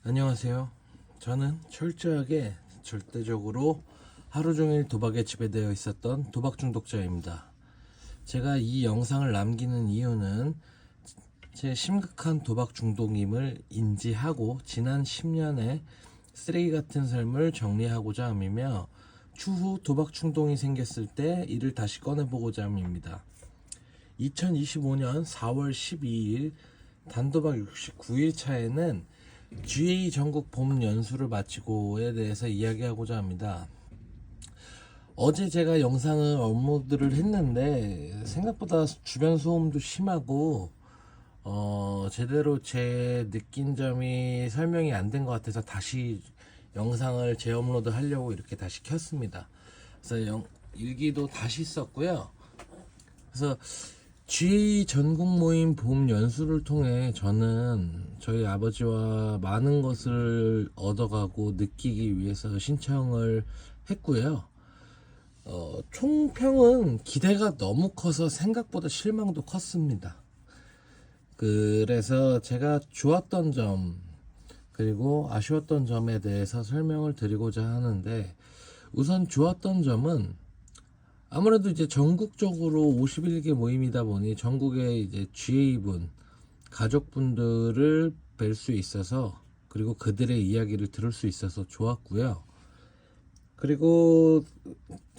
안녕하세요. 저는 철저하게 절대적으로 하루 종일 도박에 지배되어 있었던 도박 중독자입니다. 제가 이 영상을 남기는 이유는 제 심각한 도박 중독임을 인지하고 지난 10년의 쓰레기 같은 삶을 정리하고자 함이며 추후 도박 충동이 생겼을 때 이를 다시 꺼내보고자 함입니다. 2025년 4월 12일 단도박 69일 차에는 GA 전국 봄 연수를 마치고에 대해서 이야기하고자 합니다. 어제 제가 영상을 업로드를 했는데 생각보다 주변 소음도 심하고 제대로 제 느낀 점이 설명이 안 된 것 같아서 다시 영상을 재업로드 하려고 이렇게 다시 켰습니다. 그래서 일기도 다시 썼고요. 그래서 GA 전국 모임 봄 연수를 통해 저는 저희 아버지와 많은 것을 얻어가고 느끼기 위해서 신청을 했고요. 총평은 기대가 너무 커서 생각보다 실망도 컸습니다. 그래서 제가 좋았던 점 그리고 아쉬웠던 점에 대해서 설명을 드리고자 하는데, 우선 좋았던 점은 아무래도 이제 전국적으로 51개 모임이다 보니 전국의 이제 GA분 가족분들을 뵐 수 있어서, 그리고 그들의 이야기를 들을 수 있어서 좋았고요. 그리고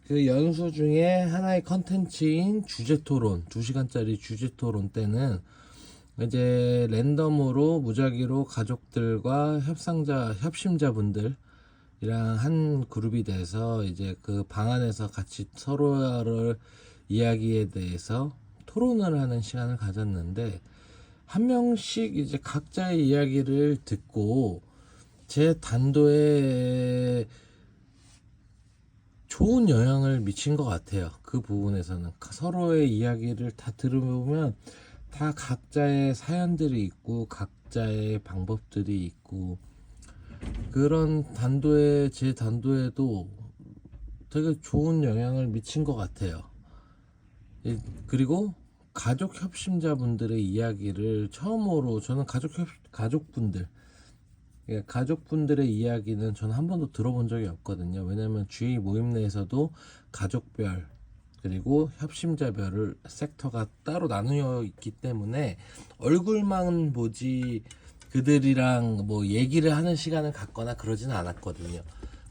그 연수 중에 하나의 컨텐츠인 주제토론, 2시간짜리 주제토론 때는 이제 랜덤으로 무작위로 가족들과 협심자분들이랑 한 그룹이 돼서 이제 그 방 안에서 같이 서로를 이야기에 대해서 토론을 하는 시간을 가졌는데, 한 명씩 이제 각자의 이야기를 듣고 제 단도에 좋은 영향을 미친 것 같아요. 그 부분에서는 서로의 이야기를 다 들어보면 다 각자의 사연들이 있고 각자의 방법들이 있고, 그런 단도에 제 단도에도 되게 좋은 영향을 미친 것 같아요. 그리고 가족 협심자분들의 이야기를 처음으로 저는 가족분들의 이야기는 저는 한 번도 들어본 적이 없거든요. 왜냐하면 GA 모임 내에서도 가족별 그리고 협심자별을 섹터가 따로 나누어 있기 때문에 얼굴만 보지 그들이랑 뭐 얘기를 하는 시간을 갖거나 그러지는 않았거든요.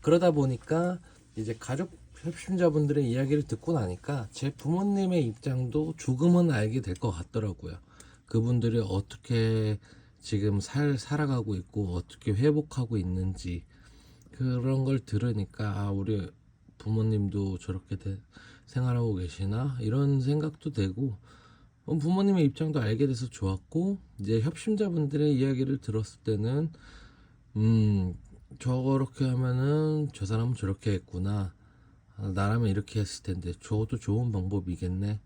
그러다 보니까 이제 가족 협심자분들의 이야기를 듣고 나니까 제 부모님의 입장도 조금은 알게 될 것 같더라고요. 그분들이 어떻게 지금 살아가고 있고 어떻게 회복하고 있는지, 그런 걸 들으니까 우리 부모님도 저렇게 생활하고 계시나 이런 생각도 되고, 부모님의 입장도 알게 돼서 좋았고, 이제 협심자분들의 이야기를 들었을 때는 저렇게 하면은 저 사람은 저렇게 했구나, 나라면 이렇게 했을 텐데 저것도 좋은 방법이겠네,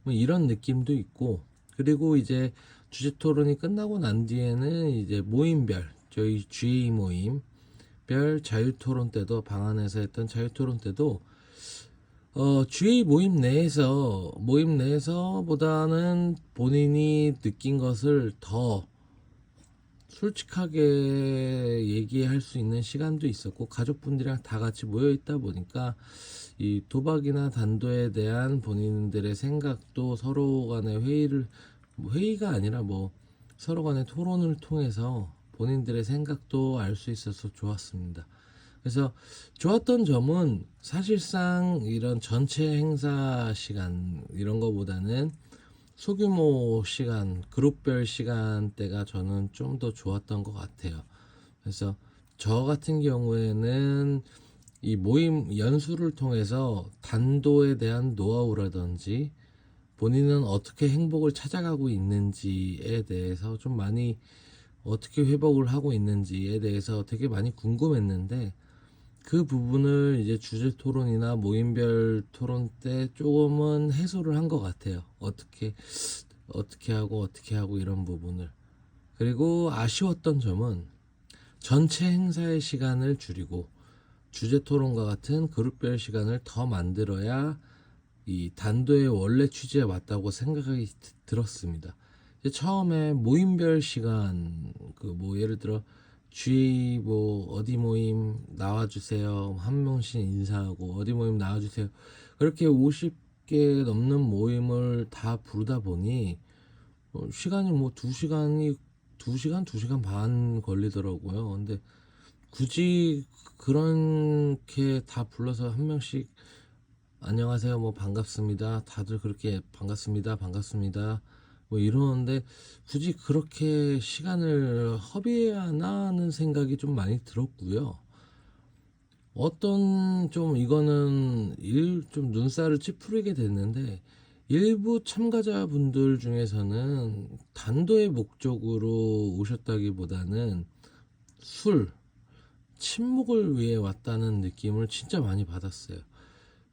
뭐 이런 느낌도 있고. 그리고 이제 주제 토론이 끝나고 난 뒤에는 이제 모임별, 저희 GA 모임별 자유 토론 때도, 방 안에서 했던 자유 토론 때도 GA 모임 내에서보다는 본인이 느낀 것을 더 솔직하게 얘기할 수 있는 시간도 있었고, 가족분들이랑 다 같이 모여 있다 보니까 이 도박이나 단도에 대한 본인들의 생각도 서로 간의 회의가 아니라 뭐 서로 간의 토론을 통해서 본인들의 생각도 알 수 있어서 좋았습니다. 그래서 좋았던 점은 사실상 이런 전체 행사 시간 이런 거보다는 소규모 시간, 그룹별 시간대가 저는 좀 더 좋았던 것 같아요. 그래서 저 같은 경우에는 이 모임 연수를 통해서 단도에 대한 노하우라든지 본인은 어떻게 행복을 찾아가고 있는지에 대해서 좀 많이, 어떻게 회복을 하고 있는지에 대해서 되게 많이 궁금했는데, 그 부분을 이제 주제 토론이나 모임별 토론 때 조금은 해소를 한 것 같아요. 어떻게 하고 이런 부분을. 그리고 아쉬웠던 점은 전체 행사의 시간을 줄이고 주제 토론과 같은 그룹별 시간을 더 만들어야 이 단도의 원래 취지에 맞다고 생각이 들었습니다. 처음에 모임별 시간, 그 뭐 예를 들어 주위 뭐 어디 모임 나와주세요. 한 명씩 인사하고 어디 모임 나와주세요. 그렇게 50개 넘는 모임을 다 부르다 보니 시간이 뭐 2시간 반 걸리더라고요. 근데 굳이 그렇게 다 불러서 한 명씩 안녕하세요, 뭐 반갑습니다. 다들 그렇게 반갑습니다. 뭐 이러는데 굳이 그렇게 시간을 허비해야 하나 하는 생각이 좀 많이 들었고요. 어떤 좀 이거는 좀 눈살을 찌푸리게 됐는데 일부 참가자분들 중에서는 단도의 목적으로 오셨다기보다는 술, 친목을 위해 왔다는 느낌을 진짜 많이 받았어요.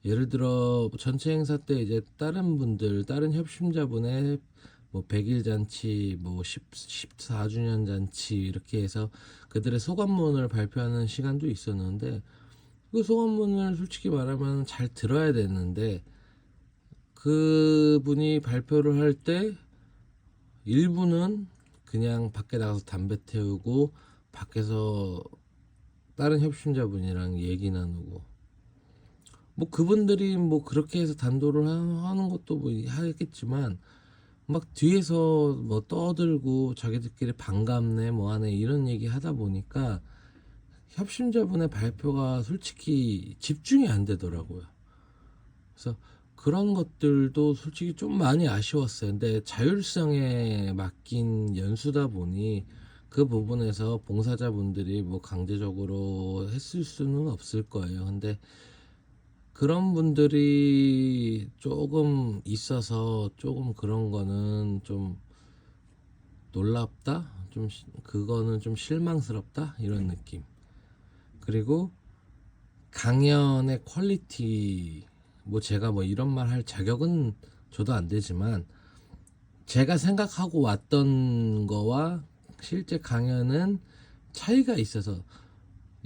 예를 들어 전체 행사 때 이제 다른 분들, 다른 협심자분의 뭐 100일 잔치, 뭐 14주년 잔치 이렇게 해서 그들의 소감문을 발표하는 시간도 있었는데 그 소감문을 솔직히 말하면 잘 들어야 되는데 그분이 발표를 할 때 일부는 그냥 밖에 나가서 담배 태우고 밖에서 다른 협심자분이랑 얘기 나누고 뭐 그분들이 뭐 그렇게 해서 단도를 하는 것도 뭐 하겠지만 막 뒤에서 뭐 떠들고 자기들끼리 반갑네 뭐하네 이런 얘기 하다 보니까 협심자분의 발표가 솔직히 집중이 안 되더라고요. 그래서 그런 것들도 솔직히 좀 많이 아쉬웠어요. 근데 자율성에 맡긴 연수다 보니 그 부분에서 봉사자분들이 뭐 강제적으로 했을 수는 없을 거예요. 근데 그런 분들이 조금 있어서 조금 그런 거는 좀 놀랍다? 그거는 좀 실망스럽다? 이런 느낌. 그리고 강연의 퀄리티, 뭐 제가 뭐 이런 말 할 자격은 저도 안 되지만 제가 생각하고 왔던 거와 실제 강연은 차이가 있어서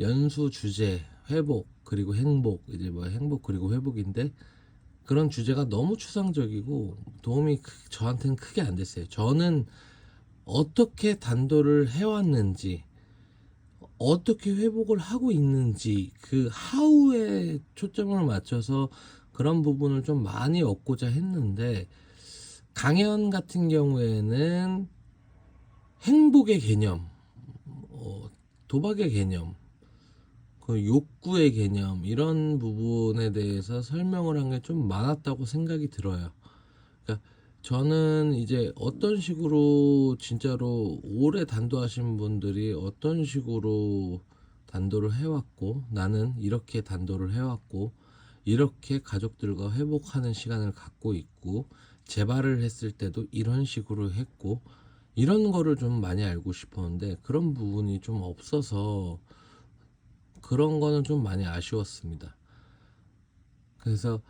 연수 주제, 회복, 그리고 행복, 이제 뭐 행복 그리고 회복인데 그런 주제가 너무 추상적이고 도움이 저한테는 크게 안 됐어요. 저는 어떻게 단도를 해왔는지, 어떻게 회복을 하고 있는지 그 하우에 초점을 맞춰서 그런 부분을 좀 많이 얻고자 했는데 강연 같은 경우에는 행복의 개념, 도박의 개념, 그 욕구의 개념 이런 부분에 대해서 설명을 한 게 좀 많았다고 생각이 들어요. 그러니까 저는 이제 어떤 식으로 진짜로 오래 단도하신 분들이 어떤 식으로 단도를 해왔고 나는 이렇게 단도를 해왔고 이렇게 가족들과 회복하는 시간을 갖고 있고 재발을 했을 때도 이런 식으로 했고 이런 거를 좀 많이 알고 싶었는데 그런 부분이 좀 없어서 그런 거는 좀 많이 아쉬웠습니다. 그래서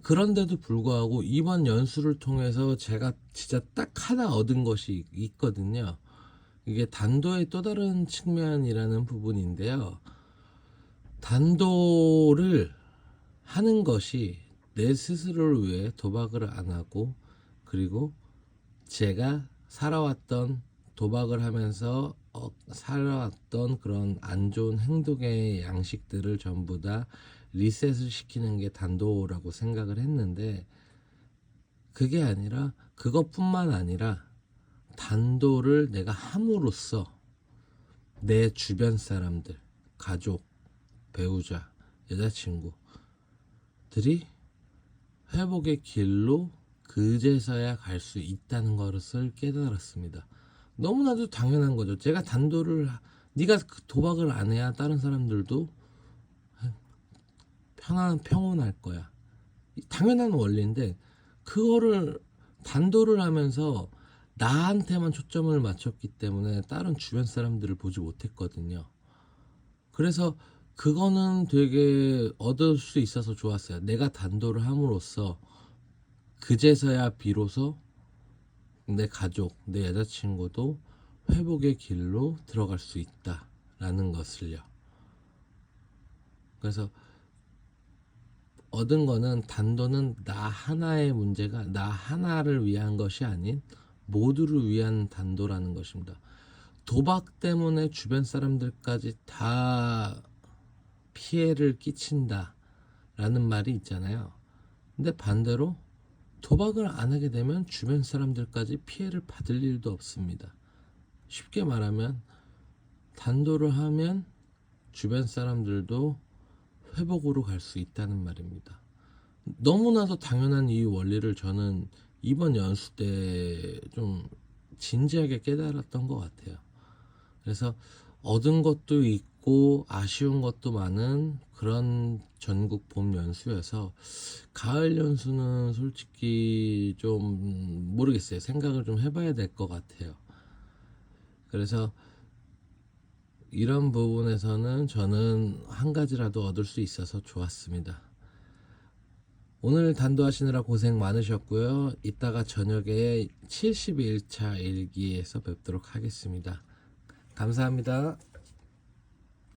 그런데도 불구하고 이번 연수를 통해서 제가 진짜 딱 하나 얻은 것이 있거든요. 이게 단도의 또 다른 측면이라는 부분인데요. 단도를 하는 것이 내 스스로를 위해 도박을 안 하고 그리고 제가 살아왔던 도박을 하면서 살아왔던 그런 안 좋은 행동의 양식들을 전부 다 리셋을 시키는 게 단도라고 생각을 했는데 그게 아니라 그것뿐만 아니라 단도를 내가 함으로써 내 주변 사람들, 가족, 배우자, 여자친구들이 회복의 길로 그제서야 갈 수 있다는 것을 깨달았습니다. 너무나도 당연한 거죠. 제가 단도를 네가 도박을 안 해야 다른 사람들도 평온할 거야. 당연한 원리인데 그거를 단도를 하면서 나한테만 초점을 맞췄기 때문에 다른 주변 사람들을 보지 못했거든요. 그래서 그거는 되게 얻을 수 있어서 좋았어요. 내가 단도를 함으로써 그제서야 비로소 내 가족, 내 여자친구도 회복의 길로 들어갈 수 있다라는 것을요. 그래서 얻은 거는 단도는 나 하나의 문제가 나 하나를 위한 것이 아닌 모두를 위한 단도라는 것입니다. 도박 때문에 주변 사람들까지 다 피해를 끼친다 라는 말이 있잖아요. 근데 반대로 도박을 안 하게 되면 주변 사람들까지 피해를 받을 일도 없습니다. 쉽게 말하면 단도를 하면 주변 사람들도 회복으로 갈 수 있다는 말입니다. 너무나도 당연한 이 원리를 저는 이번 연수 때 좀 진지하게 깨달았던 것 같아요. 그래서 얻은 것도 있고 아쉬운 것도 많은 그런 전국 봄 연수여서 가을 연수는 솔직히 좀 모르겠어요. 생각을 좀 해봐야 될 것 같아요. 그래서 이런 부분에서는 저는 한 가지라도 얻을 수 있어서 좋았습니다. 오늘 단도하시느라 고생 많으셨고요. 이따가 저녁에 71차 일기에서 뵙도록 하겠습니다. 감사합니다.